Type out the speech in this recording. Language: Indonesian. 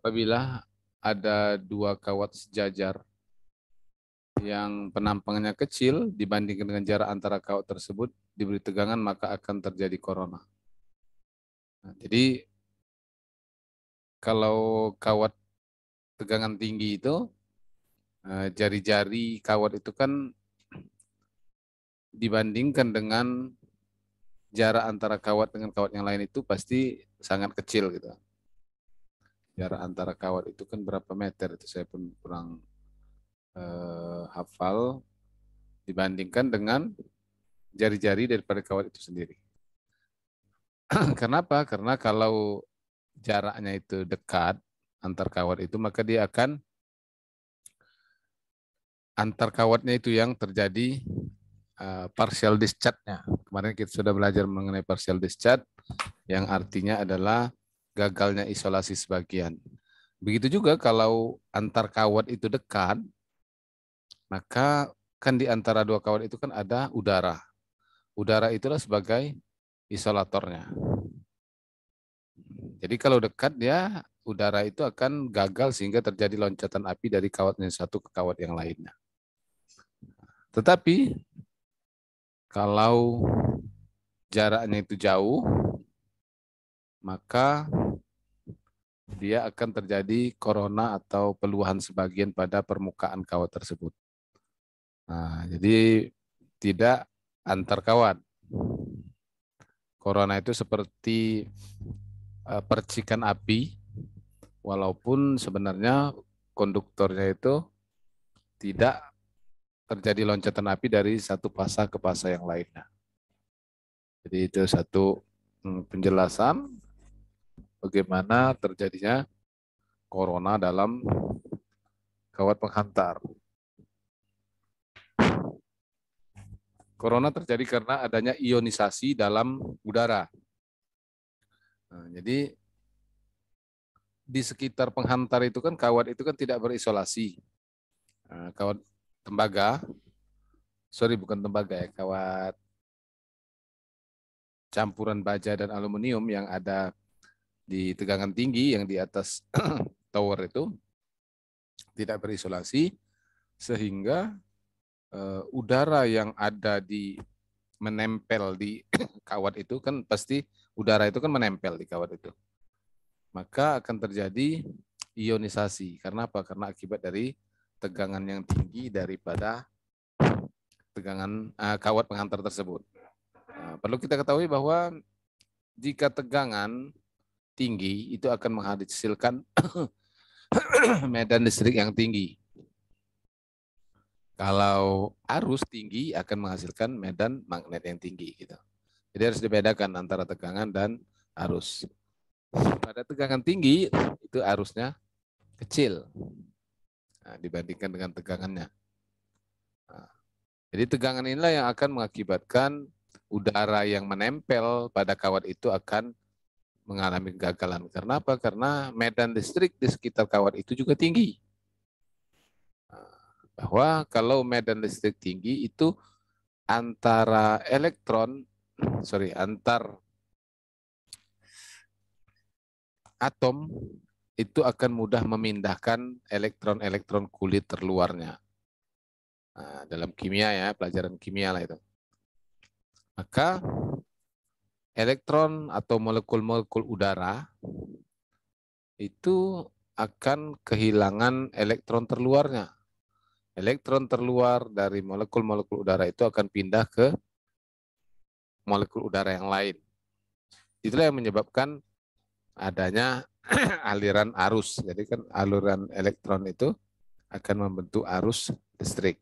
Apabila ada dua kawat sejajar yang penampangnya kecil dibandingkan dengan jarak antara kawat tersebut diberi tegangan, maka akan terjadi corona. Nah, jadi kalau kawat tegangan tinggi itu, jari-jari kawat itu kan dibandingkan dengan jarak antara kawat dengan kawat yang lain itu pasti sangat kecil gitu. Jarak antara kawat itu kan berapa meter, itu saya pun kurang hafal, dibandingkan dengan jari-jari daripada kawat itu sendiri. Kenapa? Karena kalau jaraknya itu dekat antar kawat itu, maka dia akan antar kawatnya itu yang terjadi partial discharge-nya. Kemarin kita sudah belajar mengenai partial discharge, yang artinya adalah gagalnya isolasi sebagian. Begitu juga kalau antar kawat itu dekat, maka kan di antara dua kawat itu kan ada udara. Udara itulah sebagai isolatornya. Jadi kalau dekat dia, udara itu akan gagal sehingga terjadi loncatan api dari kawat yang satu ke kawat yang lainnya. Tetapi kalau jaraknya itu jauh, maka dia akan terjadi corona atau peluhan sebagian pada permukaan kawat tersebut. Nah, jadi tidak antar kawat. Corona itu seperti percikan api, walaupun sebenarnya konduktornya itu tidak terjadi loncatan api dari satu fasa ke fasa yang lainnya. Jadi itu satu penjelasan bagaimana terjadinya corona dalam kawat penghantar. Corona terjadi karena adanya ionisasi dalam udara. Nah, jadi di sekitar penghantar itu kan kawat itu kan tidak berisolasi. Nah, kawat tembaga, sorry bukan tembaga ya, kawat campuran baja dan aluminium yang ada di tegangan tinggi yang di atas tower itu tidak berisolasi, sehingga udara yang ada di menempel di kawat itu kan pasti udara itu kan menempel di kawat itu. Maka akan terjadi ionisasi. Karena apa? Karena akibat dari tegangan yang tinggi daripada tegangan kawat penghantar tersebut. Nah, perlu kita ketahui bahwa jika tegangan tinggi itu akan menghasilkan medan listrik yang tinggi. Kalau arus tinggi akan menghasilkan medan magnet yang tinggi gitu. Jadi harus dibedakan antara tegangan dan arus. Pada tegangan tinggi itu arusnya kecil dibandingkan dengan tegangannya. Nah, jadi tegangan inilah yang akan mengakibatkan udara yang menempel pada kawat itu akan mengalami kegagalan. Karena apa? Karena medan listrik di sekitar kawat itu juga tinggi. Bahwa kalau medan listrik tinggi itu antara antar atom itu akan mudah memindahkan elektron-elektron kulit terluarnya. Nah, dalam kimia ya, pelajaran kimia lah itu. Maka elektron atau molekul-molekul udara itu akan kehilangan elektron terluarnya. Elektron terluar dari molekul-molekul udara itu akan pindah ke molekul udara yang lain. Itulah yang menyebabkan adanya aliran arus. Jadi kan aliran elektron itu akan membentuk arus listrik.